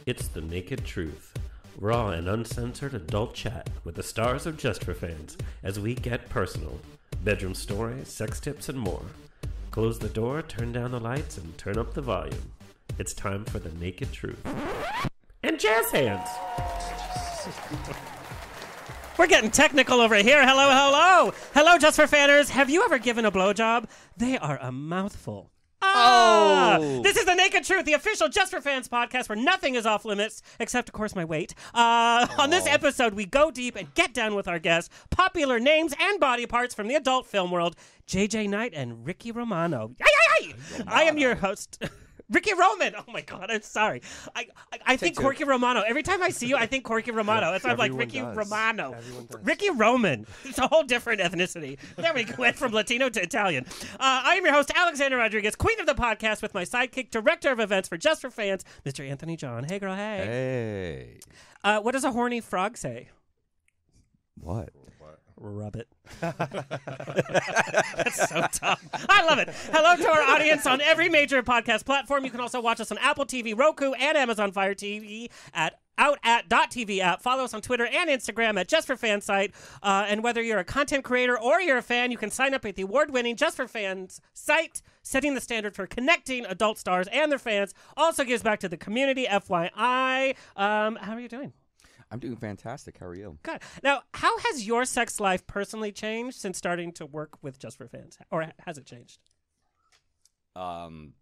It's the naked truth. Raw and uncensored adult chat with the stars of Just for Fans as we get personal. Bedroom stories, sex tips, and more. Close the door, turn down the lights, and turn up the volume. It's time for the naked truth. And jazz hands! We're getting technical over here. Hello, hello. Hello, Just for Fanners. Have you ever given a blowjob? They are a mouthful. Oh! This is The Naked Truth, the official Just for Fans podcast where nothing is off limits, except, of course, my weight. On this episode, we go deep and get down with our guests, popular names and body parts from the adult film world, JJ Knight and Ricky Romano. I am your host... Ricky Roman. Oh my God, I'm sorry. I think Corky Romano. Every time I see you, I think Corky Romano. That's why I'm like Ricky Romano. Ricky Roman. It's a whole different ethnicity. There we went from Latino to Italian. I am your host, Alexander Rodriguez, queen of the podcast, with my sidekick, director of events for Just for Fans, Mr. Anthony John. Hey, girl. Hey. Hey. What does a horny frog say? What? Rub it. That's so tough. I love it. Hello to our audience on every major podcast platform. You can also watch us on Apple TV, Roku, and Amazon Fire TV at outat.tv app. Follow us on Twitter and Instagram at Just for Fans site. And whether you're a content creator or you're a fan, you can sign up at the award-winning Just for Fans site, setting the standard for connecting adult stars and their fans. Also gives back to the community, FYI. How are you doing? I'm doing fantastic. How are you? Good. Now, how has your sex life personally changed since starting to work with Just for Fans? Or has it changed? No.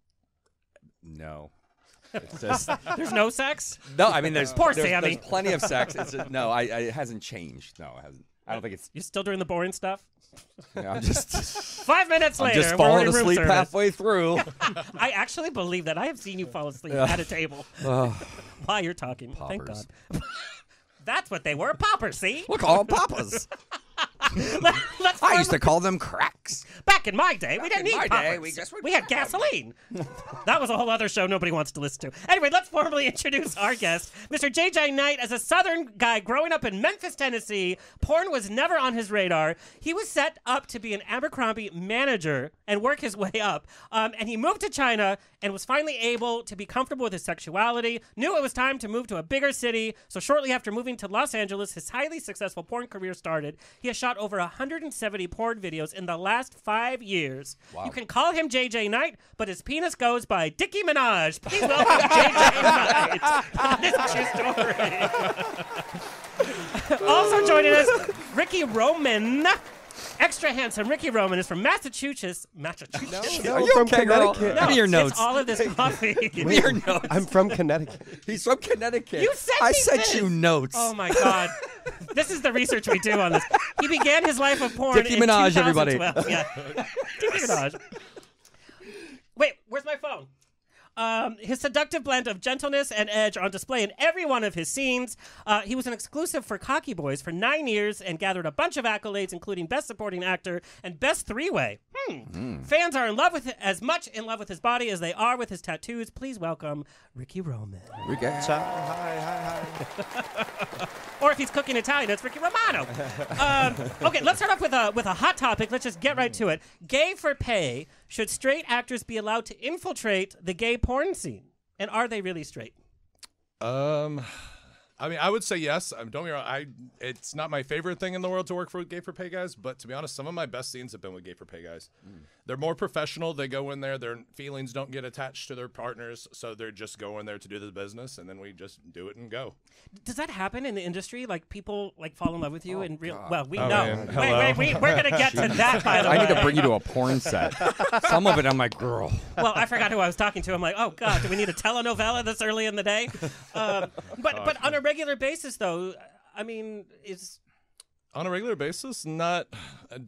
It's just There's no sex? no. I mean, there's Sammy. There's plenty of sex. No, it hasn't changed. No, it hasn't. I don't think it's. You still doing the boring stuff? I'm just. 5 minutes later, I'm just we're falling in room asleep service. halfway through. I actually believe that. I have seen you fall asleep at a table while you're talking. Thank God. That's what they were, poppers, see? Look, all papas. I used to call them cracks. Back in my day, we didn't need poppers. We had cracks. gasoline. That was a whole other show nobody wants to listen to. Anyway, let's formally introduce our guest, Mr. JJ Knight. As a Southern guy growing up in Memphis, Tennessee, porn was never on his radar. He was set up to be an Abercrombie manager and work his way up. And he moved to China and was finally able to be comfortable with his sexuality, knew it was time to move to a bigger city. So shortly after moving to Los Angeles, his highly successful porn career started. He has shot over 170 porn videos in the last 5 years. Wow. You can call him JJ Knight, but his penis goes by Dickie Minaj. Please welcome JJ Knight. This is your story. Also joining us, Ricky Roman. Extra handsome Ricky Roman is from Massachusetts. No, Are you from okay, girl? Connecticut. Give me your notes. It's all of this coffee. Give me your notes. I'm from Connecticut. He's from Connecticut. You sent I me sent this. you notes. Oh my God. This is the research we do on this. He began his life of porn Dickie in Minaj, 2012. everybody. Yeah. Dickie Minaj. Wait, where's my phone? His seductive blend of gentleness and edge are on display in every one of his scenes. He was an exclusive for Cocky Boys for 9 years and gathered a bunch of accolades, including Best Supporting Actor and Best Three-Way. Fans are in love with as much in love with his body as they are with his tattoos. Please welcome Ricky Roman. Ricky. Hi. Or if he's cooking Italian, it's Ricky Romano. Okay, let's start off with a hot topic. Let's just get right to it. Gay for pay. Should straight actors be allowed to infiltrate the gay porn scene? And are they really straight? I mean, I would say yes. Don't get me wrong. It's not my favorite thing in the world to work for gay for pay guys, but to be honest, some of my best scenes have been with gay for pay guys. They're more professional. They go in there. Their feelings don't get attached to their partners, so they're just going there to do the business, and then we just do it and go. Does that happen in the industry? Like people like fall in love with you in real? God. Well, we Oh, know. man. Wait, we're gonna get to that. By the way, I need to bring you to a porn set. Some of it, I'm like, girl. Well, I forgot who I was talking to. I'm like, oh God, do we need a telenovela this early in the day? But on a regular basis, though, I mean, is On a regular basis, not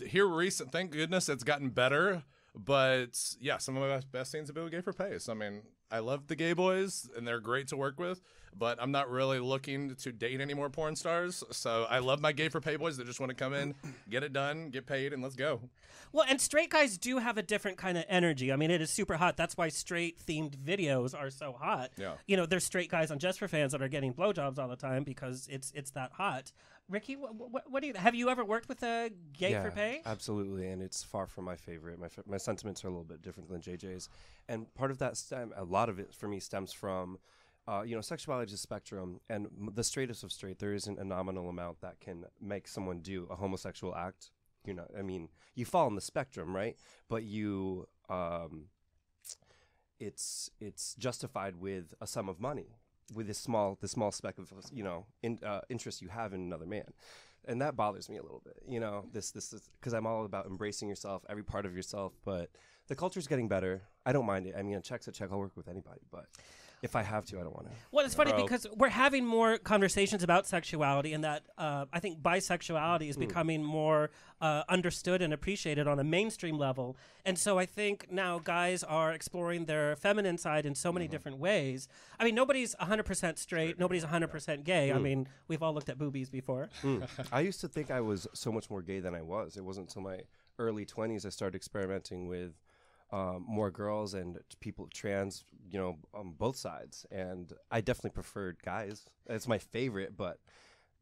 here recent. Thank goodness it's gotten better. But yeah, some of my best scenes have been with gay for pay. So I mean, I love the gay boys and they're great to work with, but I'm not really looking to date any more porn stars. So I love my gay for pay boys that just want to come in, get it done, get paid, and let's go. well, and straight guys do have a different kind of energy. I mean, it is super hot. That's why straight themed videos are so hot. Yeah. You know, there's straight guys on Just for Fans that are getting blowjobs all the time because it's that hot. Ricky, what do you have? You ever worked with a gay for pay? Absolutely, and it's far from my favorite. My sentiments are a little bit different than JJ's, and part of that a lot of it for me stems from sexuality is a spectrum, and the straightest of straight, there isn't a nominal amount that can make someone do a homosexual act. You fall in the spectrum, right? But it's justified with a sum of money, with this small speck of interest you have in another man. And that bothers me a little bit, this is because I'm all about embracing yourself, every part of yourself, but the culture's getting better. I don't mind it. I mean, a check's a check. I'll work with anybody, but if I have to, I don't want to. Well, it's funny because we're having more conversations about sexuality, and that I think bisexuality is becoming more understood and appreciated on a mainstream level. And so I think now guys are exploring their feminine side in so many different ways. I mean, nobody's 100% straight. Nobody's 100% gay. I mean, we've all looked at boobies before. I used to think I was so much more gay than I was. It wasn't until my early 20s I started experimenting with more girls and people trans, on both sides. And I definitely preferred guys. It's my favorite, but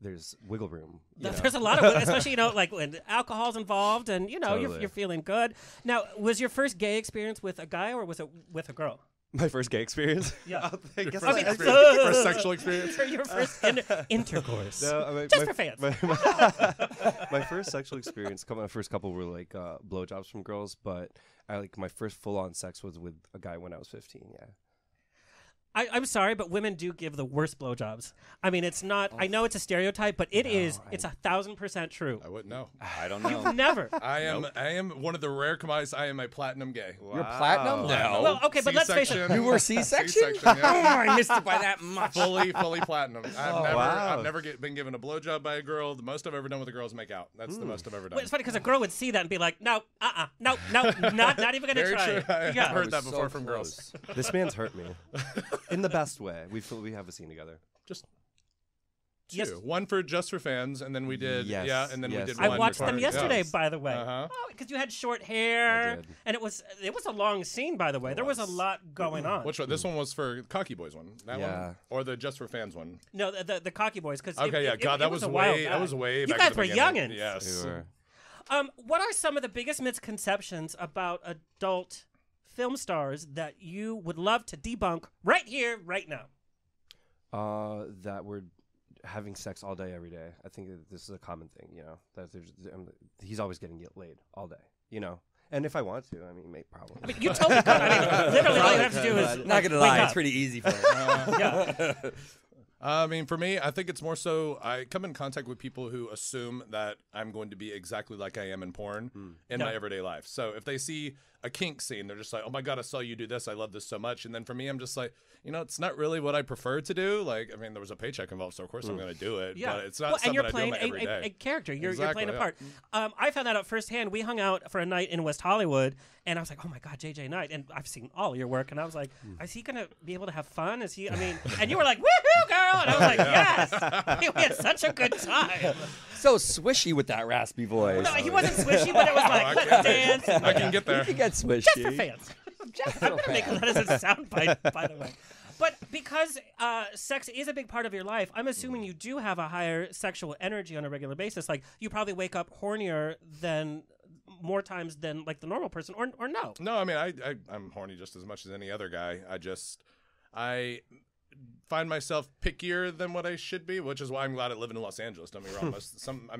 there's wiggle room. There's a lot of, especially, like when alcohol's involved and, Totally. you're feeling good. Now, was your first gay experience with a guy or was it with a girl? My first gay experience? Yeah. First sexual experience. Your first intercourse. No, Just for fans. My first sexual experience, my first couple were like blowjobs from girls, but my first full-on sex was with a guy when I was 15, yeah. I'm sorry, but women do give the worst blowjobs. I mean, it's not. I know it's a stereotype, but it's 1,000% true. I wouldn't know. I don't know. You've never. I am one of the rare commodities. I am a platinum gay. You're platinum? No. Well, okay, but let's face it. C-section. You were C-section? C-section, yeah. Oh, I missed it by that much. Fully platinum. wow. I've never been given a blowjob by a girl. The most I've ever done with a girl is make out. That's the most I've ever done. Well, it's funny because a girl would see that and be like, no, no, not even gonna Very try. true. I've Yeah. heard that was before so from close. girls. This man's hurt me. In the best way. We have a scene together. Just two. Yes. One for Just for Fans, and then we did and then we did I one watched for them yesterday, Yes. by the way. Uh-huh. Oh, because you had short hair, I did. and it was a long scene, by the way. There was a lot going on. Which one? This one was for Cocky Boys one. That Yeah. one, or the Just for Fans one. No, the Cocky Boys. Because Okay, yeah, God, that was way. That was way. You back guys in the were beginning. youngins. Yes. We were. What are some of the biggest misconceptions about adult film stars that you would love to debunk right here, right now? That we're having sex all day, every day. I think that this is a common thing, that he's always getting laid all day, And if I want to, I mean, probably. I mean, you totally could. I mean, literally all you have to do is Not gonna wake lie, up. it's pretty easy for me. Yeah. I mean, for me, I think it's more so I come in contact with people who assume that I'm going to be exactly like I am in porn in my everyday life. So if they see a kink scene, they're just like, oh my God, I saw you do this. I love this so much. And then for me, I'm just like, it's not really what I prefer to do. Like, I mean, there was a paycheck involved, so of course I'm going to do it. Yeah. But it's not and something you're I do playing every day. a character. You're Exactly, playing a yeah. part. I found that out firsthand. We hung out for a night in West Hollywood, and I was like, oh my God, JJ Knight. And I've seen all your work, and I was like, is he going to be able to have fun? Is he, I mean, and you were like, woohoo, girl. And I was like, yes. We had such a good time. So swishy with that raspy voice. No, he wasn't swishy, but it was like, let's dance. I can get there. You get swishy. Just for fans. I'm going to make that as a soundbite, by the way. But because sex is a big part of your life, I'm assuming you do have a higher sexual energy on a regular basis. Like, you probably wake up hornier than more times than like the normal person, or no? No, I mean, I'm horny just as much as any other guy. I find myself pickier than what I should be, which is why I'm glad I live in Los Angeles. Don't be wrong.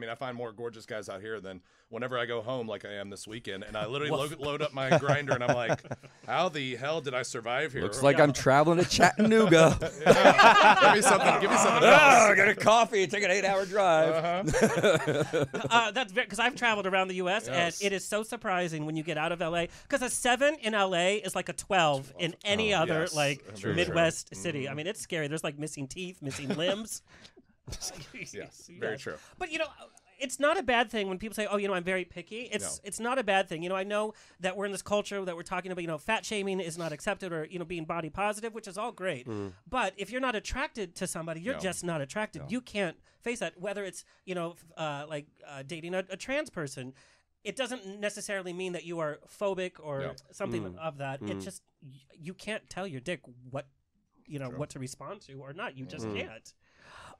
I find more gorgeous guys out here than whenever I go home, like I am this weekend, and I literally load up my grinder, and I'm like, how the hell did I survive here? Looks like I'm traveling to Chattanooga. Give me something else. Get a coffee and take an 8-hour drive. That's because I've traveled around the U.S. and it is so surprising when you get out of L.A. Because a 7 in L.A. is like a 12 in any other True, Midwest city. I mean, it's scary. There's like missing teeth, missing limbs. Yes, very true. But it's not a bad thing when people say, "Oh, I'm very picky." It's not a bad thing. I know that we're in this culture that we're talking about. Fat shaming is not accepted, or being body positive, which is all great. But if you're not attracted to somebody, you're just not attracted. You can't face that. Whether it's dating a trans person, it doesn't necessarily mean that you are phobic or something of that. It just you can't tell your dick what what to respond to or not. You just can't.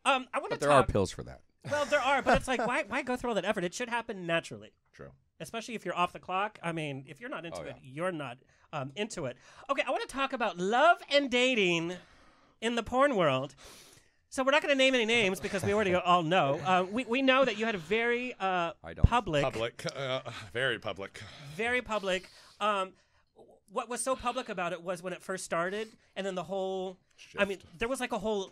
I want to. But there are pills for that. Well, there are, but it's like, why go through all that effort? It should happen naturally. True. Especially if you're off the clock. I mean, if you're not into it, you're not into it. Okay, I want to talk about love and dating in the porn world. So we're not going to name any names because we already all know. We know that you had a very public, very public. very public. What was so public about it was when it first started, and then the whole. Shift. I mean, there was like a whole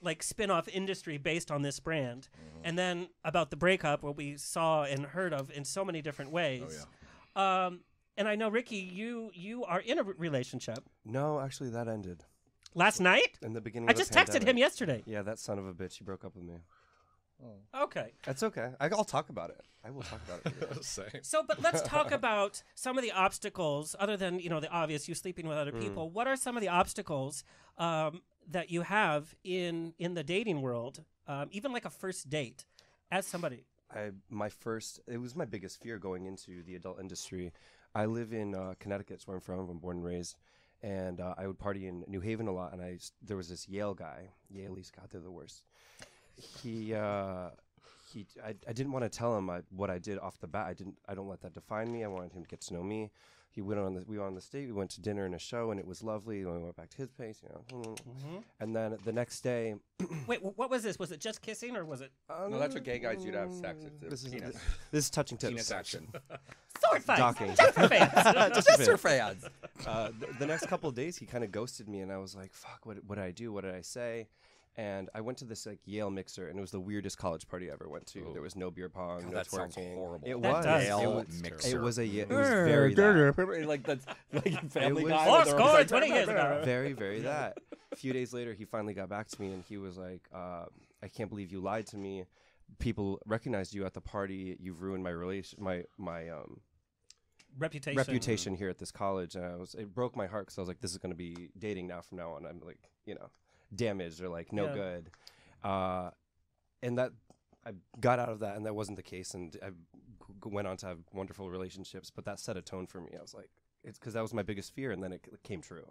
like spin-off industry based on this brand, and then about the breakup, what we saw and heard of in so many different ways. Oh, yeah. And I know, Ricky, you are in a relationship. No, actually, that ended Last night? in the beginning. I of the just texted pandemic. him yesterday. Yeah, that son of a bitch. He broke up with me. Okay. That's okay. I'll talk about it. I will talk about it. Same. So, but let's talk about some of the obstacles, other than, the obvious, you sleeping with other people. What are some of the obstacles that you have in the dating world, even like a first date, as somebody? It was my biggest fear going into the adult industry. I live in Connecticut, it's where I'm from. I'm born and raised. And I would party in New Haven a lot. And there was this Yale guy. Yaleys, God, they're the worst. I didn't want to tell him what I did off the bat. I don't let that define me. I wanted him to get to know me. We were on the date. We went to dinner and a show, and it was lovely. And we went back to his place, And then the next day, Wait, what was this? Was it just kissing, or was it No, that's what gay guys do to have sex. It's this is touching tips. penis action. sword fight? Docking. Just for fans. Just for fans. The next couple of days, he kind of ghosted me, and I was like, "Fuck! What did I do? What did I say?" And I went to this like Yale mixer, and it was the weirdest college party I ever went to. There was no beer pong, no that sounds twerking. horrible. It That was. does. Yale It mixer. was very that. Like that's like Family It was- Guy. Four where they're score, always like, 20 years ago. Very, very that. A few days later, he finally got back to me, and he was like, "I can't believe you lied to me. People recognized you at the party. You've ruined my reputation here at this college." And it broke my heart because I was like, "This is going to be dating now from now on." I'm like, damaged or like no good. And that I got out of that, and that wasn't the case, and I went on to have wonderful relationships. But that set a tone for me. I was like, it's because that was my biggest fear, and then it came true.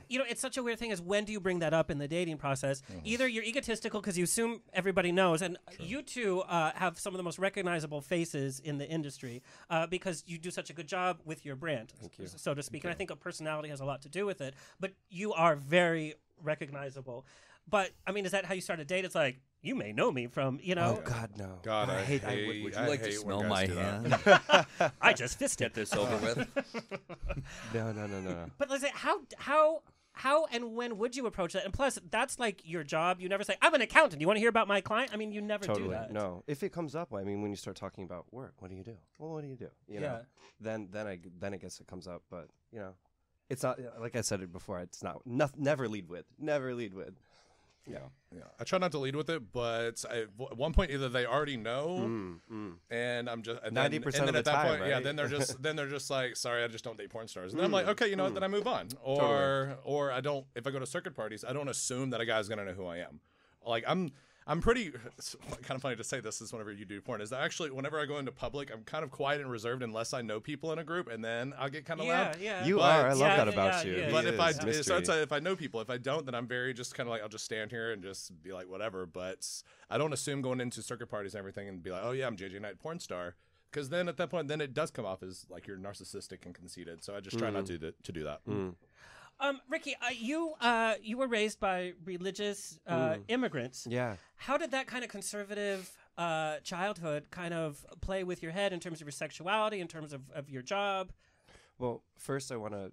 It's such a weird thing is when do you bring that up in the dating process? Either you're egotistical because you assume everybody knows, and you two have some of the most recognizable faces in the industry because you do such a good job with your brand, so to speak. And I think a personality has a lot to do with it, but you are very recognizable. But, I mean, is that how you start a date? It's like, you may know me from, Oh, God, no. God, I hate. Would you like to smell my hand? I just fisted. Get this over with. No. But listen, how and when would you approach that? And plus, that's like your job. You never say, I'm an accountant. You want to hear about my client? I mean, you never do that. No. If it comes up, I mean, when you start talking about work, what do you do? Well, what do you do? You know? Then I guess it comes up. But, it's not, like I said it before, it's not, never lead with. Never lead with. Yeah. I try not to lead with it, but at one point either they already know, and I'm just 90% of then the at that time, point, right? yeah, then they're just like, sorry, I just don't date porn stars, and then I'm like, okay, you know what, then I move on, or I don't. If I go to circuit parties, I don't assume that a guy's gonna know who I am. Like I'm pretty. It's kind of funny to say this is whenever you do porn. Is that actually whenever I go into public, I'm kind of quiet and reserved unless I know people in a group, and then I'll get kind of loud. Yeah. You are. I love that about you. yeah. But He if I is mystery. so I'd say if I know people, if I don't, then I'm very just kind of like I'll just stand here and just be like whatever. But I don't assume going into circuit parties and everything and be like, oh yeah, I'm JJ Knight porn star, because then at that point, then it does come off as like you're narcissistic and conceited. So I just try not to do that. Ricky, you were raised by religious immigrants. Yeah. How did that kind of conservative childhood kind of play with your head in terms of your sexuality, in terms of your job? Well, first I want to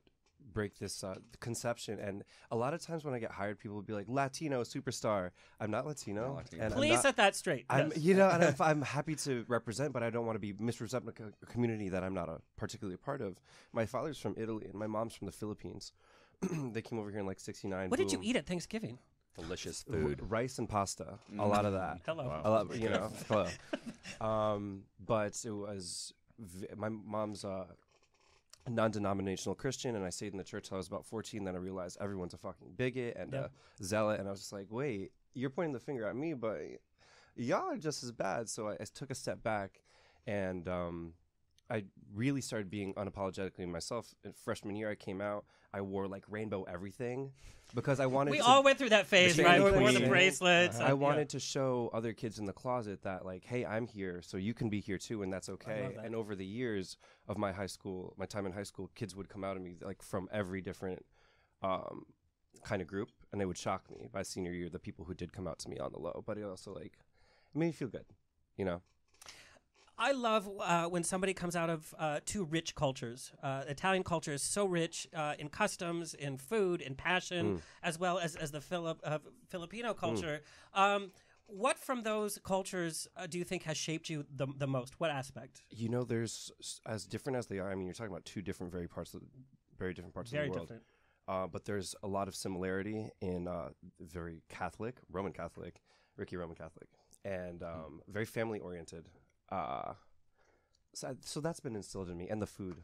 break this conception. And a lot of times when I get hired, people will be like, Latino superstar. I'm not Latino. And Please set that straight. I'm, Yes. and I'm happy to represent, but I don't want to be misrepresenting a community that I'm not particularly a part of. My father's from Italy, and my mom's from the Philippines. They came over here in like '69. What did you eat at Thanksgiving? Delicious food. Rice and pasta. A lot of that. Hello. Wow. A lot, hello. But it was my mom's non-denominational Christian, and I stayed in the church till I was about 14. Then I realized everyone's a fucking bigot and a zealot, and I was just like, wait, you're pointing the finger at me, but y'all are just as bad. So I took a step back, and I really started being unapologetically myself. In freshman year, I came out. I wore like rainbow everything because I wanted. We to, all went through that phase, right? We wore the Queen. bracelets. I wanted to show other kids in the closet that, like, hey, I'm here, so you can be here too, and that's okay. that. And over the years of my time in high school, kids would come out of me like from every different kind of group, and it would shock me by senior year, the people who did come out to me on the low. But it also like it made me feel good, you know. I love when somebody comes out of two rich cultures. Italian culture is so rich in customs, in food, in passion, as well as the Filipino culture. What from those cultures do you think has shaped you the most? What aspect? You know, there's as different as they are. I mean, you're talking about two different very different parts of the world. Different. But there's a lot of similarity in very Catholic, Roman Catholic, Roman Catholic, and very family oriented. So that's been instilled in me, and the food.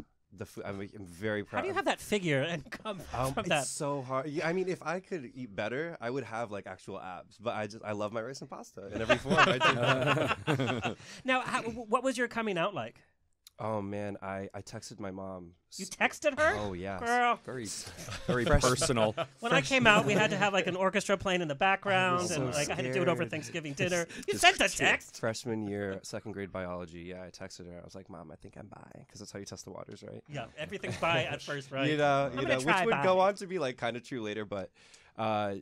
I'm very proud. How do you have that figure and come from that? It's so hard. Yeah, I mean, if I could eat better, I would have like actual abs. But I love my rice and pasta in every form. I do. Now, what was your coming out like? Oh man, I texted my mom. You texted her? Oh yeah, girl. Very personal. When I came out, we had to have like an orchestra playing in the background, so and like I had to do it over scared. Thanksgiving dinner. You sent a text? Freshman year, second grade biology. Yeah, I texted her. I was like, "Mom, I think I'm bi," because that's how you test the waters, right? Yeah, everything's bi at first, right? You know, which would bi. go on to be like kind of true later, but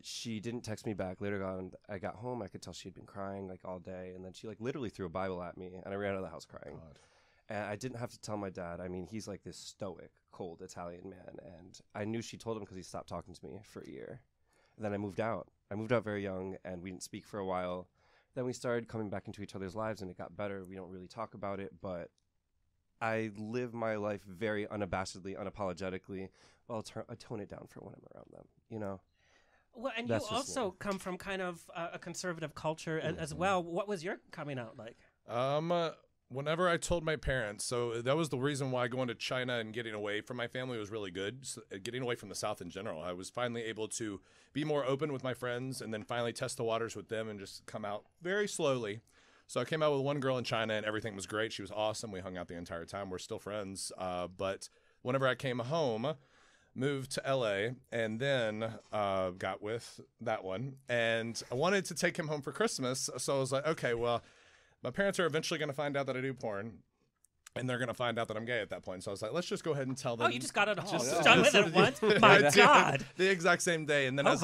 she didn't text me back. Later on, I got home. I could tell she had been crying like all day, and then she like literally threw a Bible at me, and I ran out of the house crying. God. And I didn't have to tell my dad. I mean, he's like this stoic, cold Italian man. And I knew she told him because he stopped talking to me for a year. And then I moved out. I moved out very young, and we didn't speak for a while. Then we started coming back into each other's lives, and it got better. We don't really talk about it, but I live my life very unabashedly, unapologetically. Well, I tone it down for when I'm around them, you know? Well, and That's you just also me. come from kind of a conservative culture as well. What was your coming out like? Whenever I told my parents, so that was the reason why going to China and getting away from my family was really good. So, getting away from the South in general, I was finally able to be more open with my friends and then finally test the waters with them and just come out very slowly. So I came out with one girl in China and everything was great. She was awesome. We hung out the entire time. We're still friends. But whenever I came home, moved to LA, and then got with that one. And I wanted to take him home for Christmas. So I was like, okay, well, my parents are eventually going to find out that I do porn, and they're going to find out that I'm gay at that point. So I was like, let's just go ahead and tell them. Oh, you just got it all done with it once? My God. The exact same day. And then as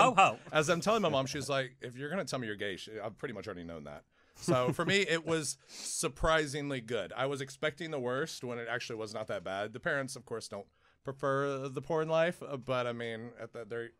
I'm telling my mom, she's like, if you're going to tell me you're gay, I've pretty much already known that. So for me, it was surprisingly good. I was expecting the worst when it actually was not that bad. The parents, of course, don't prefer the porn life, but I mean,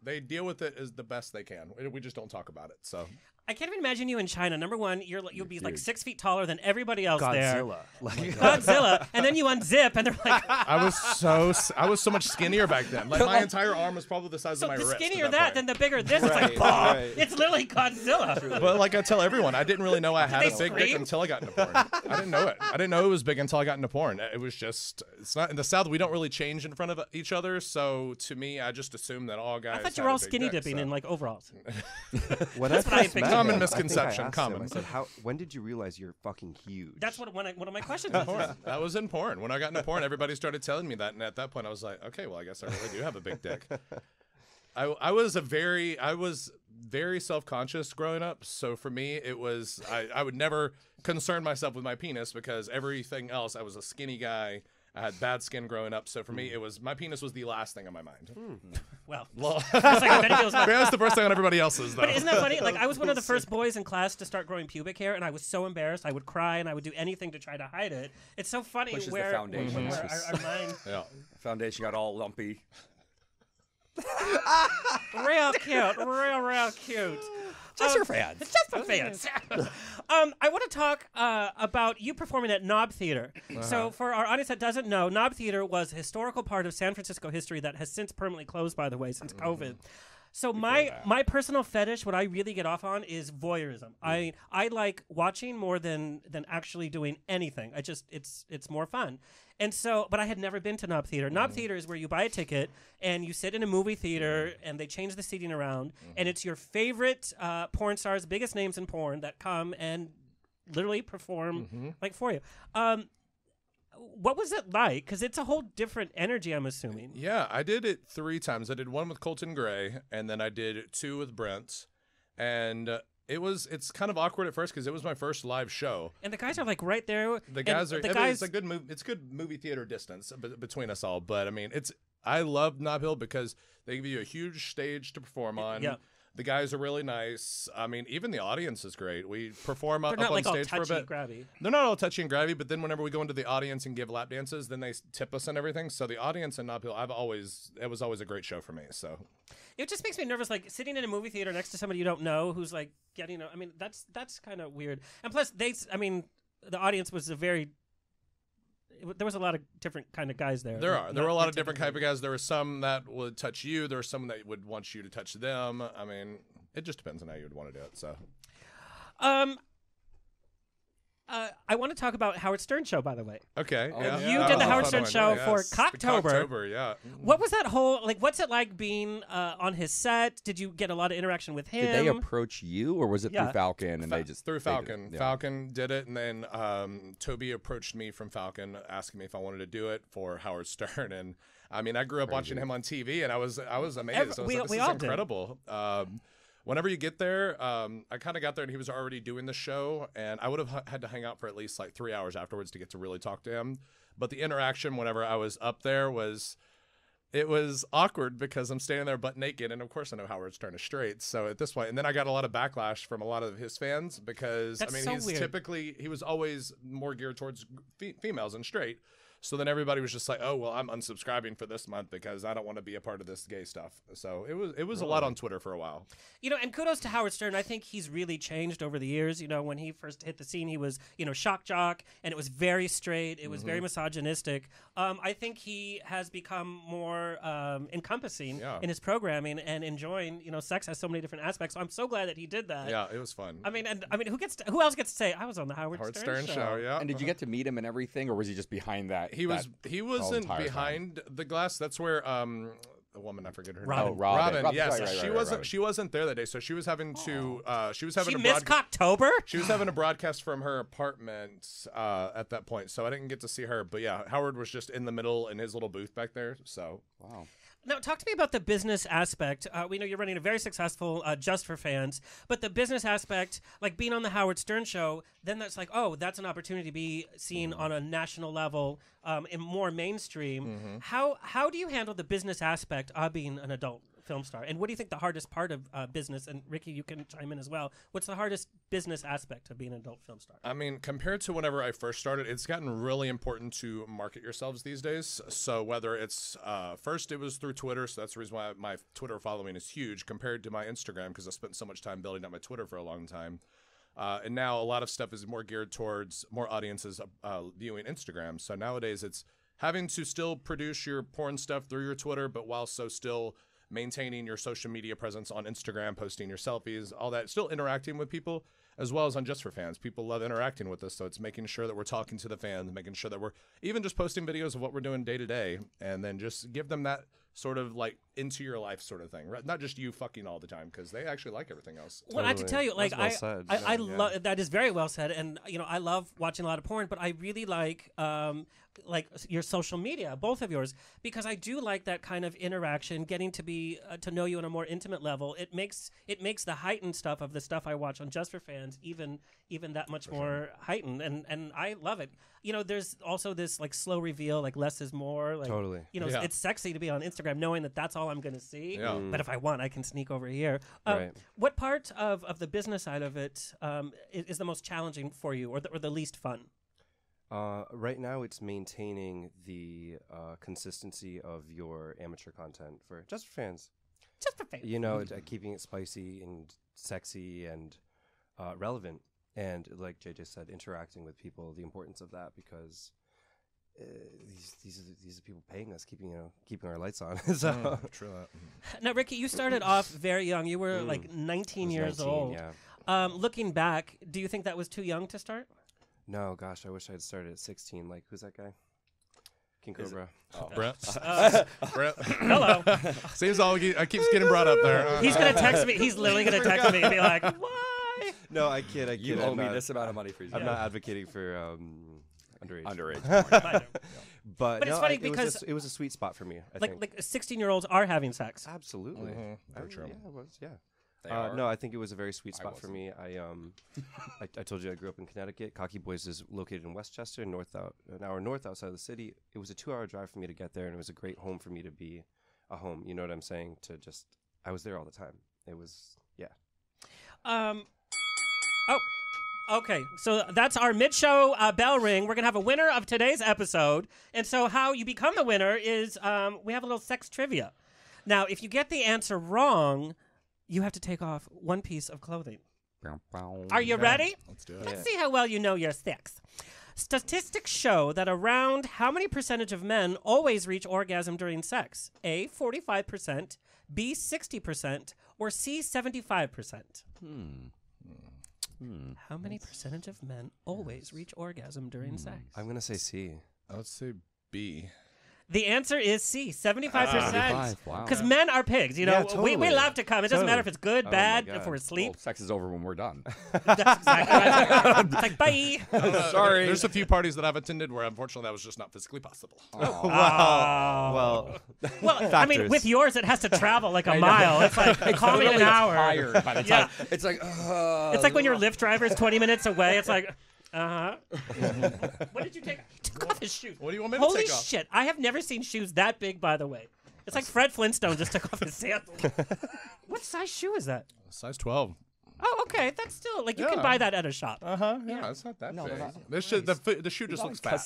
they deal with it as the best they can. We just don't talk about it. So I can't even imagine you in China. Number one, you'll be like 6 feet taller than everybody else there. Godzilla. And then you unzip, and they're like, I was so much skinnier back then. Like my entire arm was probably the size of my the wrist. skinnier that, then the bigger this. It's like, bah! It's literally Godzilla. But like I tell everyone, I didn't really know I had a big dick scream? until I got into porn. I didn't know it. I didn't know it was big until I got into porn. It was just, it's not in the South. We don't really change in front of each other. So to me, I just assumed that all guys. I thought you were all skinny dipping in like overalls. That's what I think. Common misconception. Common. I said, when did you realize you're fucking huge? That's one of my questions is. That was in porn. When I got into porn, everybody started telling me that, and at that point, I was like, okay, well, I guess I really do have a big dick. I was very self-conscious growing up, so for me, it was I would never concern myself with my penis because everything else, I was a skinny guy. I had bad skin growing up, so for me, it was my penis was the last thing on my mind. Well, that's the first thing on everybody else's, though. But isn't that funny? Like, I was one of the first boys in class to start growing pubic hair, and I was so embarrassed. I would cry, and I would do anything to try to hide it. It's so funny Pushes where, the foundation. where our mind... Yeah. Foundation got all lumpy. Real cute. Real cute. JustForFans. JustForFans. I want to talk about you performing at Knob Theater. So for our audience that doesn't know, Knob Theater was a historical part of San Francisco history that has since permanently closed, by the way, since COVID. So my personal fetish, what I really get off on, is voyeurism. I like watching more than actually doing anything. It's more fun. And so, but I had never been to Knob Theater. Knob Theater is where you buy a ticket and you sit in a movie theater and they change the seating around, and it's your favorite porn stars, biggest names in porn that come and literally perform like for you. What was it like? Because it's a whole different energy, I'm assuming. Yeah, I did it 3 times. I did one with Colton Gray, and then I did 2 with Brent. And it's kind of awkward at first because it was my first live show. And the guys are like right there. The guys are. It's a good movie. It's good movie theater distance between us all. But I mean, I love Nob Hill because they give you a huge stage to perform on. Yeah. The guys are really nice. I mean, even the audience is great. We perform They're up not on like all stage for a touchy bit. grabby. They're not all touchy and grabby, but then whenever we go into the audience and give lap dances, then they tip us and everything. So the audience and not people, it was always a great show for me. So It just makes me nervous, like sitting in a movie theater next to somebody you don't know who's like getting. I mean, that's kind of weird. And plus, the audience was there was a lot of different kind of guys there. there were a lot of different type of guys. There were some that would touch you. There were some that would want you to touch them. I mean, it just depends on how you would want to do it. So, I want to talk about Howard Stern show, by the way. okay, yeah. You did the Howard Fun Stern one. show for Yes. Cocktober. Cocktober, yeah. What was that whole like? What's it like being on his set? Did you get a lot of interaction with him? Did they approach you, or was it Yeah. through Falcon and they just through they did Falcon? it? Yeah. Falcon did it, and then Toby approached me from Falcon, asking me if I wanted to do it for Howard Stern. And I mean, I grew up watching him on TV, and I was amazed. I was like, this we is all did. incredible. Whenever you get there, I kind of got there and he was already doing the show, and I would have had to hang out for at least like 3 hours afterwards to get to really talk to him. But the interaction whenever I was up there was awkward because I'm standing there butt naked, and of course I know Howard Stern is straight. So at this point, and then I got a lot of backlash from a lot of his fans because That's I mean so he's weird. he was always more geared towards females and straight. So then everybody was just like, "Oh well, I'm unsubscribing for this month because I don't want to be a part of this gay stuff." So it was a lot on Twitter for a while. And kudos to Howard Stern. I think he's really changed over the years. When he first hit the scene, he was, shock jock, and it was very straight. It was very misogynistic. I think he has become more encompassing in his programming and enjoying, sex has so many different aspects. So I'm so glad that he did that. Yeah, it was fun. I mean, who else gets to say I was on the Howard Stern show? Yeah. And did you get to meet him and everything, or was he just behind that? He wasn't entire behind the glass. That's where the woman, I forget her Robin. name. Oh, Robin. Yes, Right, she Robin. she wasn't there that day, so she was having to She missed Cocktober? She was having a broadcast from her apartment at that point, so I didn't get to see her. But yeah, Howard was just in the middle in his little booth back there. So Wow. Now, talk to me about the business aspect. We know you're running a very successful Just for Fans, but the business aspect, like being on the Howard Stern show, then that's like, oh, that's an opportunity to be seen on a national level, and more mainstream. How do you handle the business aspect of being an adult film star? And what do you think the hardest part of business, and Ricky, you can chime in as well, what's the hardest business aspect of being an adult film star? I mean, compared to whenever I first started, it's gotten really important to market yourselves these days. So whether it's first it was through Twitter, so that's the reason why my Twitter following is huge compared to my Instagram, because I spent so much time building up my Twitter for a long time. And now a lot of stuff is more geared towards more audiences viewing Instagram. So nowadays it's having to still produce your porn stuff through your Twitter, but while still maintaining your social media presence on Instagram, posting your selfies, all that, still interacting with people, as well as on Just for Fans. People love interacting with us, so it's making sure that we're talking to the fans, making sure that we're even just posting videos of what we're doing day to day, and then just give them that sort of like into your life sort of thing, right? Not just you fucking all the time, because they actually like everything else. Well, I have to tell you, like, That's well said. I Yeah. love that is very well said, and I love watching a lot of porn, but I really like your social media, both of yours, because I do like that kind of interaction, getting to be to know you on a more intimate level. It makes the heightened stuff of the stuff I watch on Just for Fans even that much more heightened, and I love it. There's also this like slow reveal, like less is more. Like, Totally. Yeah. It's sexy to be on Instagram knowing that that's all I'm going to see. Yeah. But if I want, I can sneak over here. Right. What part of the business side of it is the most challenging for you, or the least fun? Right now, it's maintaining the consistency of your amateur content for Just for Fans. Just for fans. Keeping it spicy and sexy and relevant. And like JJ said, interacting with people, the importance of that, because these are people paying us, keeping our lights on. So True that. Now, Ricky, you started off very young. You were like 19 years 19, old. Yeah. Looking back, do you think that was too young to start? No, gosh, I wish I had started at 16. Like, who's that guy? King Cobra. Brett. Brett. Hello. Seems I keeps getting brought up there. He's going to text me. He's literally going to text me and be like, why? No, I kid. You owe me this amount of money for you. I'm not advocating for underage. Underage. But it's no, funny it because it was a sweet spot for me. I think. like 16-year-olds are having sex. Absolutely. Very true. Yeah, it was. Yeah. They are. No, I think it was a very sweet spot for wasn't. me. I told you I grew up in Connecticut. Cocky Boys is located in Westchester, an hour north outside of the city. It was a 2-hour drive for me to get there, and it was a great home for me to be a home. You know what I'm saying? I was there all the time. It was Yeah. Oh, okay. So that's our mid-show bell ring. We're going to have a winner of today's episode. And so how you become the winner is we have a little sex trivia. Now, if you get the answer wrong, you have to take off one piece of clothing. Are you ready? Let's do it. Let's see how well you know your sex. Statistics show that around how many percentage of men always reach orgasm during sex? A, 45%, B, 60%, or C, 75%? How many percentage of men always reach orgasm during sex? I'm going to say C. I would say B. The answer is C, 75%. Wow. Because men are pigs, you know. Yeah, totally. we love to come. It doesn't matter if it's good, Oh, bad, my if God. we're asleep. Well, sex is over when we're done. That's exactly right. It's like, bye. Sorry. There's a few parties that I've attended where unfortunately that was just not physically possible. Well, Well, I mean, factors. with yours, it has to travel like a mile. It's like, call me in an hour. Tired by the time. It's like, It's like when your Lyft driver is 20 minutes away. It's like, what did you take? He took off his shoes. What do you want me to Holy take off? shit. I have never seen shoes that big, by the way. It's like Fred Flintstone just took off his sandals. What size shoe is that? Size 12. Oh, okay. That's still, like, you can Yeah. buy that at a shop. Yeah, it's not that big. they're not. The shoe just looks fat.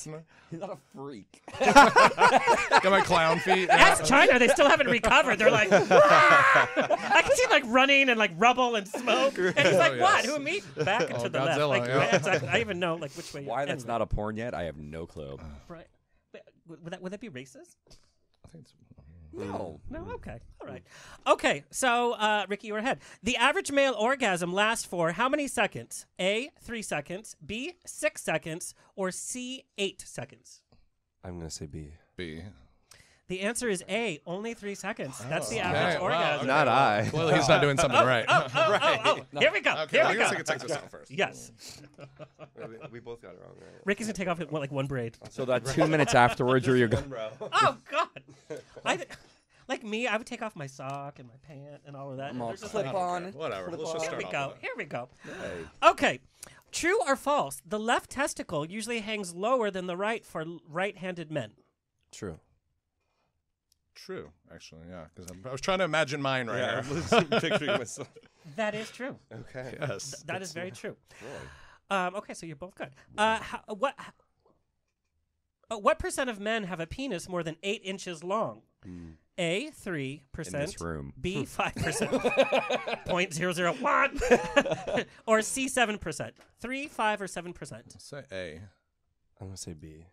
He's not a freak. Got my clown feet. That's China. They still haven't recovered. They're like, I can see him like running and like rubble and smoke. And he's like, what? yes. Who, me? Back and to the left. Godzilla, Like, yeah. exactly. I even know like which way. Why that's anyway. not a porn yet, I have no clue. Right. Would that be racist? I think it's, No. No, okay. All right. Okay, so, Ricky, you're ahead. The average male orgasm lasts for how many seconds? A, 3 seconds, B, 6 seconds, or C, 8 seconds? I'm going to say B. B. The answer is A, only 3 seconds. That's the Okay, average wow, orgasm. okay. Not I. Clearly he's not doing something right. Oh, here we go. Okay, Here I we guess go. I could take this out first. Yes. We both got it wrong, right? Ricky's going to take off like one braid. So that 2 minutes afterwards, you're going. Oh, God. Like me, I would take off my sock and my pant and all of that. and all there's just clip like- on. Whatever. Let's just Here start we off go. with it. Here we go. Hey. Okay. True or false? The left testicle usually hangs lower than the right for right-handed men. True. True, actually, yeah. Because I was trying to imagine mine right here. I'm picturing myself. That is true. Okay. Yes. That is very true. Really? Okay, so you're both good. What percent of men have a penis more than 8 inches long? A, 3%. In this room. B, 5%. 0.001. Or C, 7%. 3, 5, or 7%. Say A. I'm going to say B.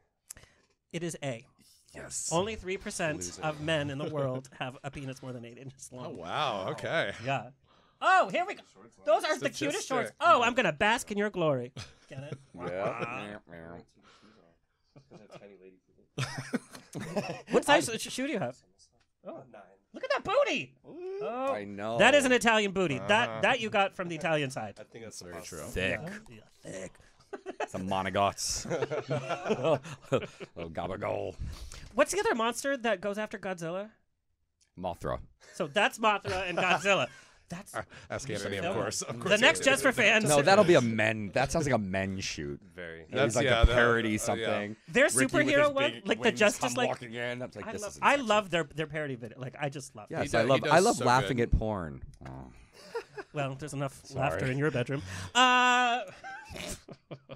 It is A. Yes. Only 3% of men in the world have a penis more than 8 inches long. Oh, wow. Okay. Yeah. Oh, here we go. Those are the cutest shorts. Statistic. Oh, I'm going to bask in your glory. Get it? Yeah. What size shoe do you have? Oh, 9. Look at that booty. Oh, I know. that is an Italian booty. That you got from the Italian side. I think that's Very true. Thick. Yeah, thick. Some monogots. Oh, gabagol. What's the other monster that goes after Godzilla? Mothra. So that's Mothra and Godzilla. That's Ask Anthony, of film course. the next Just for Fans. No, that'll be a men. That sounds like a men shoot. Very. It's like yeah, a that- parody yeah. something. Their Ricky with superhero his one, big like the wings Justice, come like walking in. That's like this. I love their parody video. Like I just love. it. Yes, He I does- love. he I does love so laughing good. at porn. Oh. Well, there's enough Sorry. laughter in your bedroom.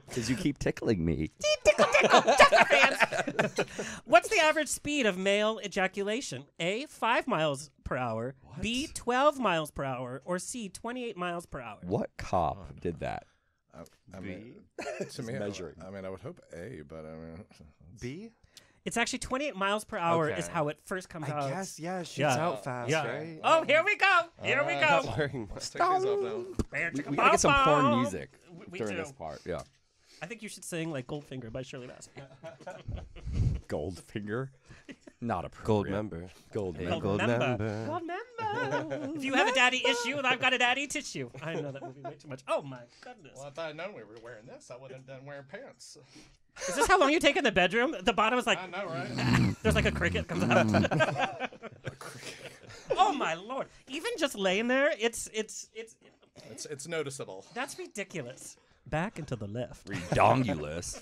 Because you keep tickling me. What's the average speed of male ejaculation? A, 5 miles per hour. B, 12 miles per hour. Or C, 28 miles per hour. What cop did that? I mean, to me, measuring. I mean, I would hope A, but I mean, B? It's actually 28 miles per hour Okay. is how it first comes out. I guess, yeah, it shoots Yeah. out fast, Yeah. right? Oh, here we go. Here we go. Not wearing let's take these off now. We gotta get some porn music We during do. this part. Yeah. I think you should sing like Goldfinger by Shirley Bassey. Goldfinger. Not appropriate. Gold member. Gold Hey, member. gold member. Gold member. If you have a daddy issue, I've got a daddy tissue. I know that movie way too much. Oh my goodness. Well, if I had known we were wearing this, I wouldn't have done wearing pants. Is this how long you take in the bedroom? The bottom is like, I know, right? there's like a cricket comes out. Oh my lord! Even just laying there, it's It's noticeable. that's ridiculous. Back and to the left. Redongulous.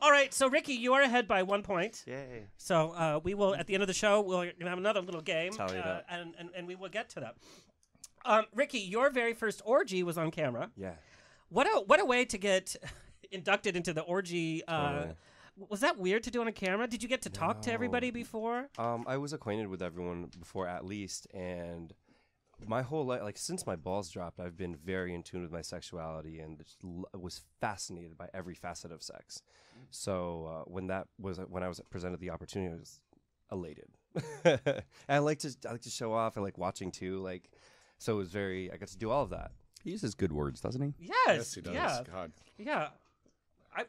All right, so Ricky, you are ahead by 1 point. Yay. So we will, at the end of the show, we're gonna have another little game, Tally it up. and we will get to that. Ricky, your very first orgy was on camera. Yeah. What a way to get inducted into the orgy. Totally. Was that weird to do on a camera? Did you get to talk to everybody before? I was acquainted with everyone before, at least, and my whole life, like since my balls dropped, I've been very in tune with my sexuality and just was fascinated by every facet of sex. So when I was presented the opportunity, I was elated. And I like to show off. I like watching too. Like, so it was I got to do all of that. He uses good words, doesn't he? Yes, Yes, he does. Yeah. God. Yeah.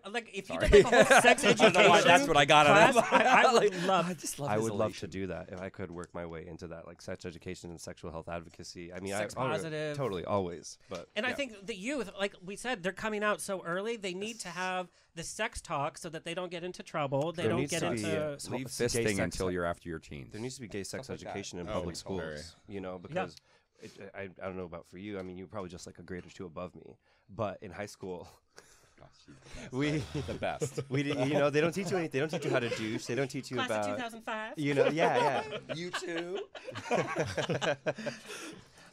Like if you did like a whole sex education That's what I got out class, of him. I would love. I just love I his would love to elation. do that if I could work my way into that, like sex education and sexual health advocacy. I mean, Sex I positive. totally, always. But And I think the youth, like we said, they're coming out so early. They need to have the sex talk so that they don't get into trouble. They There don't needs get to be, into. Leave gay fisting sex until ed. you're after your teens. there needs to be gay sex Stuff like that. education in Oh, public schools. very. You know, because I don't know about for you. I mean, you're probably just like a grade or two above me. But in high school, we the best. we you know they don't teach you anything. They don't teach you how to douche. They don't teach you Class of about 2005. you know yeah. You too.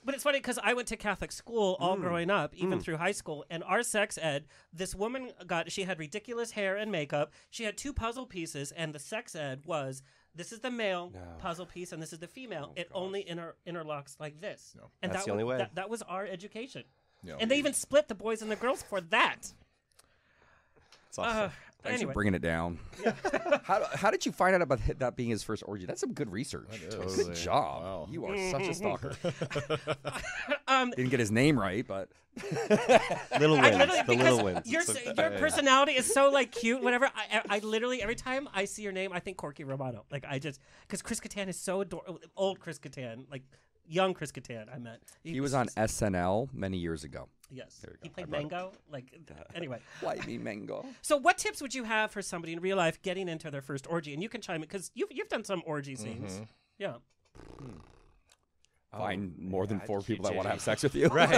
But it's funny because I went to Catholic school all growing up, even through high school. And our sex ed, this woman she had ridiculous hair and makeup. She had 2 puzzle pieces, and the sex ed was, this is the male puzzle piece, and this is the female. It only interlocks like this. No. And That's the only way. That was our education. No. And they even split the boys and the girls for that. It's awesome. Thanks Anyway. for bringing it down. How did you find out about that being his first orgy? That's some good research. Totally. Good job. Wow. You are such a stalker. Um, Didn't get his name right, but Little I wins, literally, the because little wins. your personality is so like cute. Whatever. I literally every time I see your name, I think Corky Romano. Like I just because Chris Kattan is so adorable. Old Chris Kattan, like young Chris Kattan. I meant he was on SNL many years ago. Yes, There he you go. played I brought it. Mango. Like anyway. Why me mango? So, what tips would you have for somebody in real life getting into their first orgy? And you can chime in because you've done some orgy scenes. Yeah. Find more than yeah, 4 people that JJ. want to have sex with you. Right.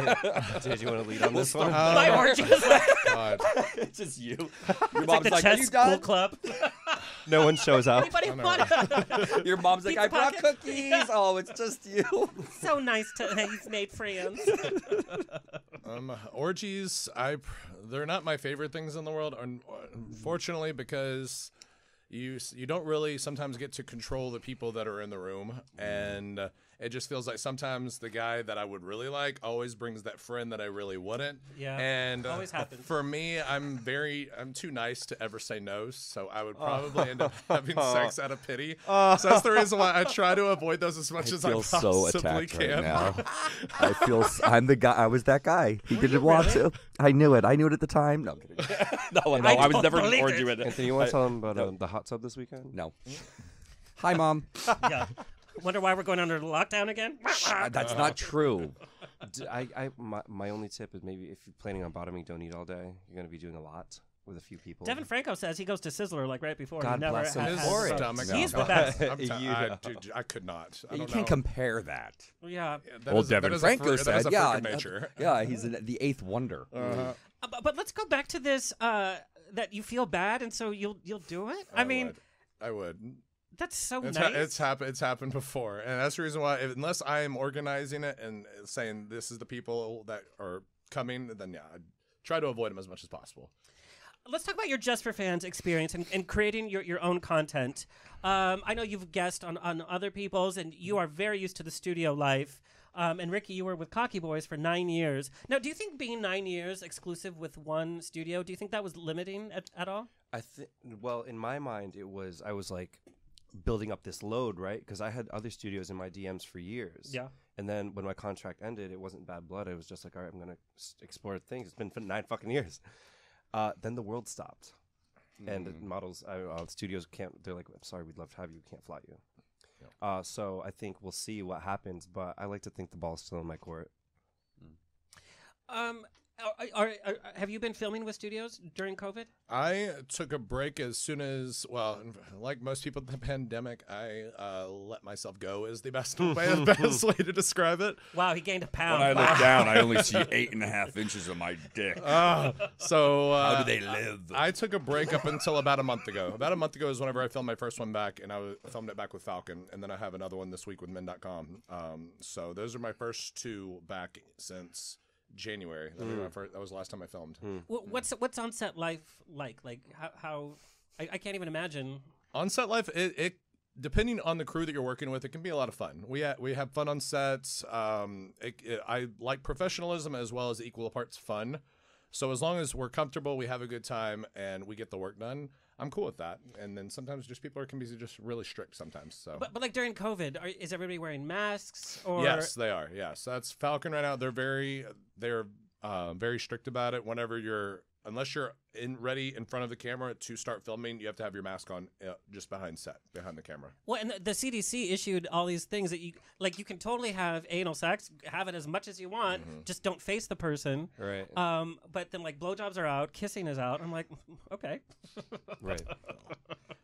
Did you want to lead on this one? My orgy is like, God. It's just you. Your it's like mom's the like, "Are chess you school done?" club. No one shows up. Anybody want Your mom's like, Pizza "I brought pocket?" cookies." Oh, it's just you. So nice to he's made friends. Orgies, they're not my favorite things in the world, unfortunately, because you don't really sometimes get to control the people that are in the room, and it just feels like sometimes the guy that I would really like always brings that friend that I really wouldn't. Yeah, and always happens. For me, I'm too nice to ever say no, so I would probably end up having sex out of pity. So that's the reason why I try to avoid those as much as I feel possibly so attacked can. right now. I'm the guy. I was that guy. He didn't want to. I knew it. I knew it at the time. No, I'm kidding. no, I was don't never an believe orgy it. with it. Anthony, you want to tell them about the hot tub this weekend? No. Hi, Mom. Yeah. Wonder why we're going under lockdown again? That's not true. My only tip is maybe if you're planning on bottoming, don't eat all day. You're going to be doing a lot with a few people. Devin Franco says he goes to Sizzler like right before. God he never bless him has for it. Stomach. He's No. the best. Dude, I could not. I You don't can't know. compare that. Yeah. That Well, is- that Devin is a Franco freak- that is said, a yeah, freak of nature. yeah, he's the 8th wonder. But let's go back to this that you feel bad and so you'll do it. I mean, I would. that's so It's, nice. it's happened before, and that's the reason why. Unless I am organizing it and saying this is the people that are coming, then yeah, I'd try to avoid them as much as possible. Let's talk about your Just for Fans experience and creating your own content. I know you've guest on other people's, and you are very used to the studio life. And Ricky, you were with Cocky Boys for 9 years. Now, do you think being 9 years exclusive with one studio, do you think that was limiting at all? I think. Well, in my mind, I was like building up this load, right? Because I had other studios in my DMs for years. Yeah. And then when my contract ended, it wasn't bad blood. It was just like, all right, I'm gonna explore things. It's been for 9 fucking years. Then the world stopped, and models, studios can't. They're like, I'm sorry, we'd love to have you. We can't fly you. So I think we'll see what happens. But I like to think the ball's still in my court. Have you been filming with studios during COVID? I took a break as soon as, well, like most people in the pandemic, I let myself go is the best way to describe it. Wow, he gained a pound. When I look down, I only see 8.5 inches of my dick. How do they live? I took a break up until about a month ago. About a month ago is whenever I filmed my first one back, and I filmed it back with Falcon, and then I have another one this week with Men.com. So those are my first two back since January. That was the last time I filmed. What's on set life like? Like how I can't even imagine. On set life, it depending on the crew that you're working with, it can be a lot of fun. We have fun on sets. I like professionalism as well as equal parts fun. So as long as we're comfortable, we have a good time, and we get the work done, I'm cool with that. And then sometimes just people can be just really strict sometimes. So, but like during COVID, is everybody wearing masks? Or? Yes, they are. Yes, that's Falcon right now. They're very strict about it. Unless you're ready in front of the camera to start filming, you have to have your mask on just behind the camera. Well, and the CDC issued all these things that you can totally have anal sex, have it as much as you want, just don't face the person. Right. But then like blowjobs are out, kissing is out. I'm like, okay. Right.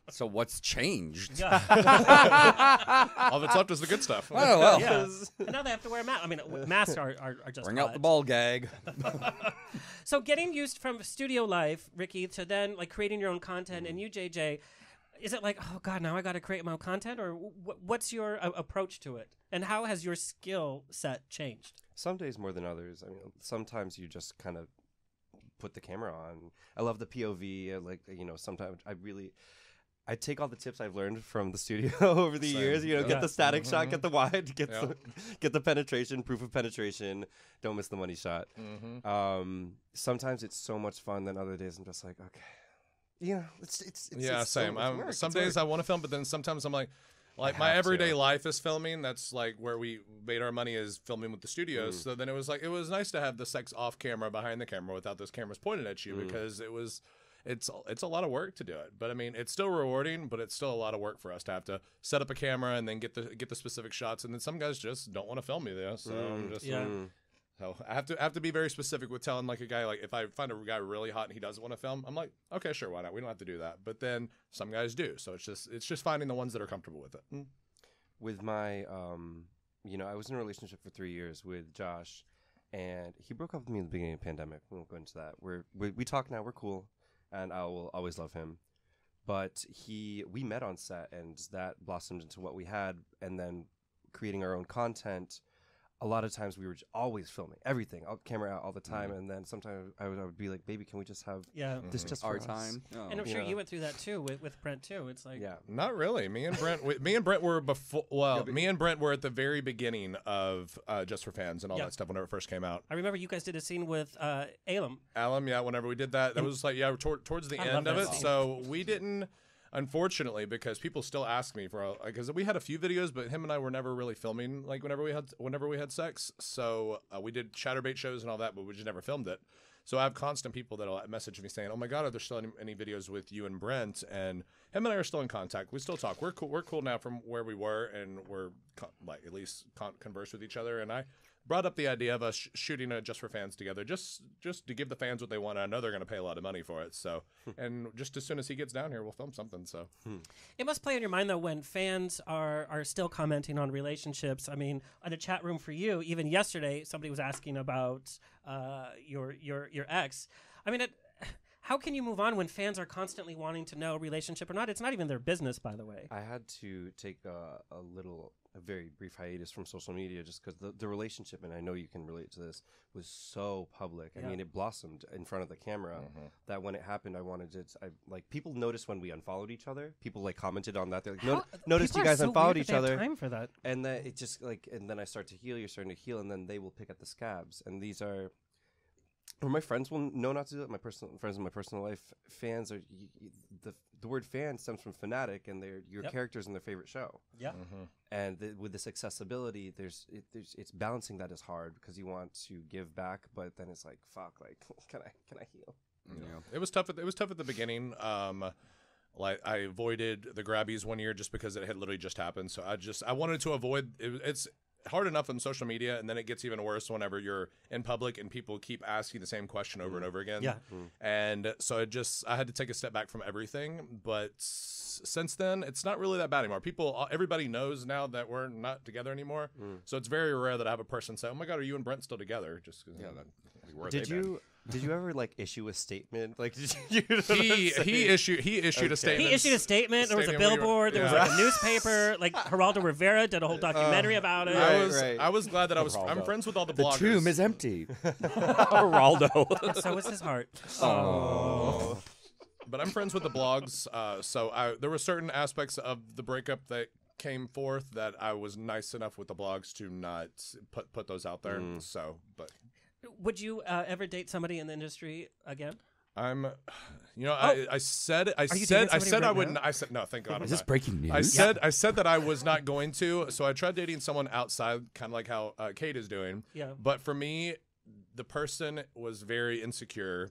So what's changed? Yeah. All that's left is the good stuff. Oh, well. Yeah. And now they have to wear masks. I mean, masks are just Bring out odd. the ball gag. So getting used from studio life, Ricky, to then like creating your own content, and you, JJ, is it like, oh God, now I got to create my own content, or what's your approach to it, and how has your skill set changed? Some days more than others. I mean, sometimes you just kind of put the camera on. I love the POV. Sometimes I take all the tips I've learned from the studio over the years. Get the static shot, get the wide, get the penetration, proof of penetration. Don't miss the money shot. Sometimes it's so much fun. Then other days I'm just like, okay, it's same. So some days I want to film, but then sometimes I'm like my everyday life is filming. That's like where we made our money, is filming with the studios. So then it was nice to have the sex off camera, behind the camera, without those cameras pointed at you, because it's a lot of work to do it. But I mean, it's still rewarding, but it's still a lot of work for us to have to set up a camera and then get the specific shots. And then some guys just don't want to film me there. So so I have to be very specific with telling like a guy, like if I find a guy really hot and he doesn't want to film, I'm like, okay, sure, why not? We don't have to do that. But then some guys do. So it's just finding the ones that are comfortable with it. With my I was in a relationship for 3 years with Josh, and he broke up with me in the beginning of the pandemic. We won't go into that. We talk now. We're cool. And I will always love him. But we met on set, and that blossomed into what we had. And then creating our own content, a lot of times we were always filming everything, camera out all the time. And then sometimes I would be like, baby, can we just have this just our for time? us? Oh. And I'm sure you went through that too with Brent too. It's like, not really. Me and Brent were before. Well, me and Brent were at the very beginning of Just for Fans and all that stuff whenever it first came out. I remember you guys did a scene with Alum. Whenever we did that, was like towards the end of it. Scene. So we didn't. Unfortunately, because people still ask me because we had a few videos, but him and I were never really filming like whenever we had sex. So we did chatterbait shows and all that, but we just never filmed it. So I have constant people that'll message me saying, "Oh my God, are there still any videos with you and Brent?" And him and I are still in contact. We still talk. We're cool. We're cool now from where we were, and we're at least converse with each other. And I brought up the idea of us shooting a Just for Fans together, just to give the fans what they want. I know they're going to pay a lot of money for it. So, and just as soon as he gets down here, we'll film something. So, it must play on your mind though when fans are still commenting on relationships. I mean, in a chat room for you, even yesterday, somebody was asking about your ex. I mean, how can you move on when fans are constantly wanting to know relationship or not? It's not even their business, by the way. I had to take a very brief hiatus from social media just because the relationship, and I know you can relate to this, was so public. I mean, it blossomed in front of the camera that when it happened, I wanted it. People noticed when we unfollowed each other. People commented on that. They're like, noticed you guys unfollowed each other. Time for that. And then it just and then I start to heal. You're starting to heal, and then they will pick at the scabs. And these are. Or my friends will know not to do it. My friends in my personal life, fans are the word fan stems from fanatic, and they're your characters in their favorite show. Yeah. And with this accessibility, it's balancing that is hard because you want to give back, but then it's like fuck, can I heal? Yeah. It was tough at the beginning. I avoided the grabbies one year just because it had literally just happened. So I wanted to avoid it's. hard enough on social media, and then it gets even worse whenever you're in public and people keep asking the same question over and over again. Yeah. And so I had to take a step back from everything. But since then, it's not really that bad anymore. Everybody knows now that we're not together anymore. So it's very rare that I have a person say, "Oh my God, are you and Brent still together?" Just because Did you ever like issue a statement? Like, did you? He issued a statement. He issued a statement. There was a billboard. There was like a newspaper. Like Geraldo Rivera did a whole documentary about it. I was glad that I'm friends with all the bloggers. The tomb is empty. Geraldo. So is his heart. Oh. But I'm friends with the blogs. So there were certain aspects of the breakup that came forth that I was nice enough with the blogs to not put those out there. Would you ever date somebody in the industry again? I said you dating I somebody wouldn't. now? I said no. Thank God. Is this breaking news? I said that I was not going to. So I tried dating someone outside, kind of like how Kate is doing. Yeah. But for me, the person was very insecure.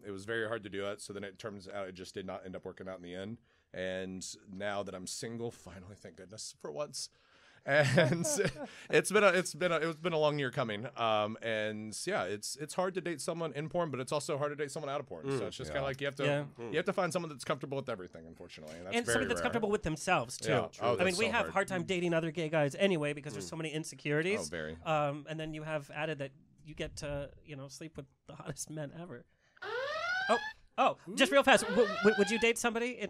It was very hard to do it. So then it turns out it just did not end up working out in the end. And now that I'm single, finally, thank goodness for once. And it's been a long year coming. And yeah, it's hard to date someone in porn, but it's also hard to date someone out of porn. So it's just kind of like you have to find someone that's comfortable with everething, unfortunately. And And somebody that's comfortable with themselves too. Yeah. Oh, I mean, that's we so have hard. a hard time dating other gay guys anyway because there's so many insecurities. Oh, very. And then you have added that you get to sleep with the hottest men ever. Just real fast. Would you date somebody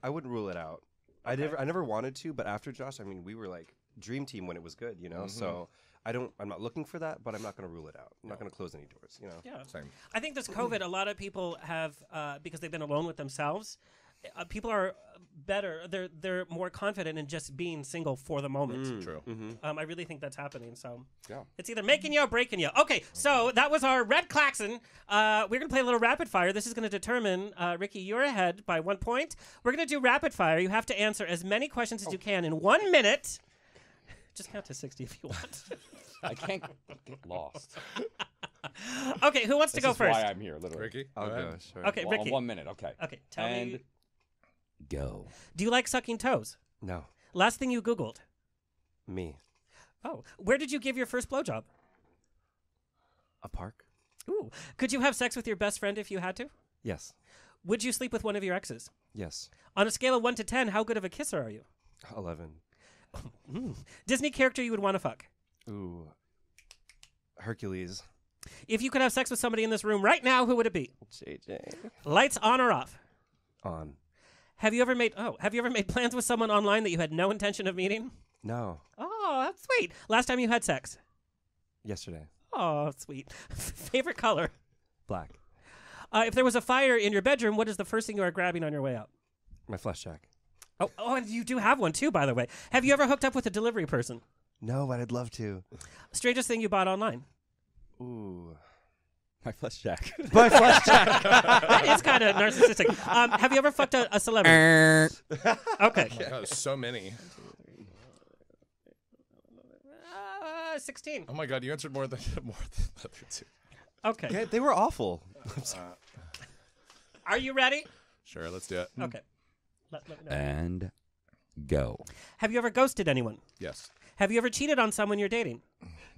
I wouldn't rule it out. Okay. I never wanted to, but after Josh, I mean, we were like dream team when it was good, So I'm not looking for that, but I'm not going to rule it out. I'm not going to close any doors, Yeah. Same. I think this COVID, a lot of people have because they've been alone with themselves. People are better. They're more confident in just being single for the moment. True. I really think that's happening. So Yeah. it's either making you or breaking you. Okay, so that was our red klaxon. We're going to play a little rapid fire. This is going to determine, Ricky, you're ahead by 1 point. We're going to do rapid fire. You have to answer as many questions as you can in 1 minute. Just count to 60 if you want. I can't get lost. Okay, who wants to This go is first? why I'm here, literally. Ricky, I'll go ahead. go. Sure. Okay, Ricky. 1 minute, okay. Okay, tell and me. go. Do you like sucking toes? No, Last thing you Googled. me. Oh, where did you give your first blowjob? A park? Ooh, could you have sex with your best friend if you had to? Yes. Would you sleep with one of your exes? Yes. On a scale of 1 to 10, how good of a kisser are you? 11. Disney character you would want to fuck? Ooh. Hercules. If you could have sex with somebody in this room right now, who would it be? JJ. Lights on or off? On. Have you ever made plans with someone online that you had no intention of meeting? No. Oh, that's sweet. Last time you had sex? Yesterday. Oh, sweet. Favorite color? Black. If there was a fire in your bedroom, what is the first thing you are grabbing on your way out? My flesh jack. Oh, and you do have one too, by the way. Have you ever hooked up with a delivery person? No, but I'd love to. Strangest thing you bought online? Ooh. My flesh jack. My flesh jack. That is kind of narcissistic. Have you ever fucked a celebrity? Okay. Oh, so many. 16. Oh my God, you answered more than the other two. Okay. Yeah, they were awful. Are you ready? Sure, let's do it. Okay. Let me know. And go. Have you ever ghosted anyone? Yes. Have you ever cheated on someone you're dating?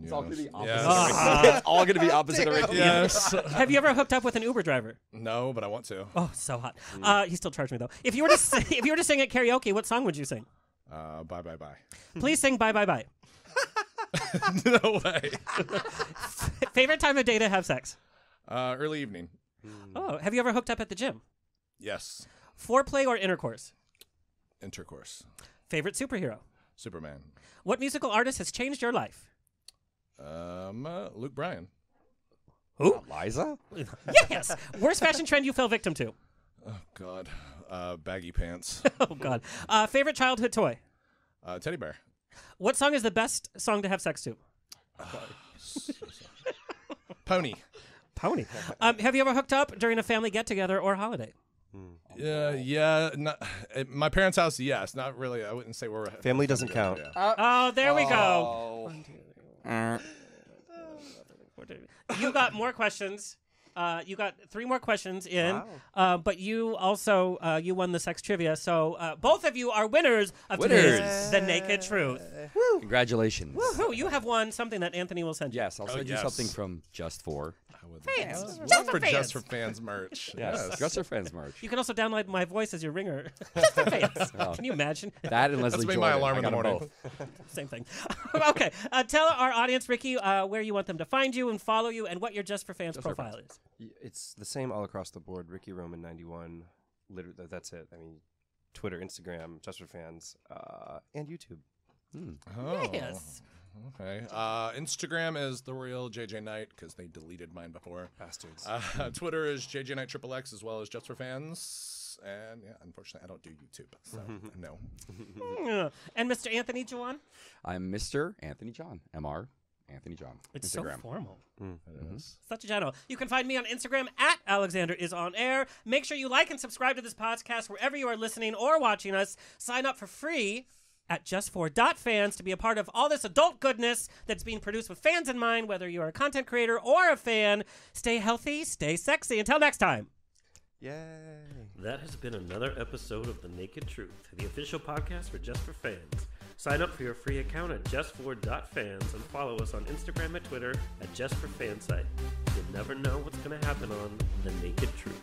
It's all going to be opposite. Yes. It's all going to be opposite of Ricky. Yes. Have you ever hooked up with an Uber driver? No, but I want to. Oh, so hot. He still charged me though. If you were to sing at karaoke, what song would you sing? Bye, bye, bye. Please sing "Bye Bye Bye." No way. Favorite time of day to have sex? Early evening. Oh, have you ever hooked up at the gym? Yes. Foreplay or intercourse? Intercourse. Favorite superhero? Superman. What musical artist has changed your life? Luke Bryan. Who? Liza? Yes. Worst fashion trend you fell victim to? Oh God. Baggy pants. Oh God. Favorite childhood toy? Teddy bear. What song is the best song to have sex to? Pony. Pony. Have you ever hooked up during a family get-together or holiday? Yeah. Not, at my parents' house, yes. Not really. I wouldn't say we're Family doesn't count. Yeah. Oh, there we go. You got more questions. You got 3 more questions in. Wow. But you also you won the sex trivia. So both of you are winners of today's The Naked Truth. Congratulations. Woohoo! You have won something that Anthony will send you. Yes, I'll send you something from Just For. I would Fans. love Just for for fans. Just for Fans merch. Yes, Just For Fans merch. You can also download my voice as your ringer. Just for fans. Oh. Can you imagine? That and Leslie That's Jordan. my alarm I in the got 'em morning. both. Same thing. Okay. Tell our audience, Ricky, where you want them to find you and follow you and what your Just for Fans Just for profile Fans. is. It's the same all across the board. Ricky Roman 91. Literally, that's it. I mean, Twitter, Instagram, Just for Fans, and YouTube. Oh. Yes. Okay. Instagram is the real JJ Knight because they deleted mine before. Bastards. Twitter is JJ Knight XXX as well as Just for Fans. And yeah, unfortunately, I don't do YouTube, so no. And Mr. Anthony Juan? I'm Mr. Anthony John. Mr. Anthony John. It's Instagram. so formal. It is. Such a general. You can find me on Instagram at AlexanderIsOnAir. Make sure you like and subscribe to this podcast wherever you are listening or watching us. Sign up for free at JustFor.Fans to be a part of all this adult goodness that's being produced with fans in mind, whether you are a content creator or a fan. Stay healthy, stay sexy. Until next time. Yay. That has been another episode of The Naked Truth, the official podcast for Just for Fans. Sign up for your free account at JustFor.Fans and follow us on Instagram and Twitter at JustForFansite. You'll never know what's going to happen on The Naked Truth.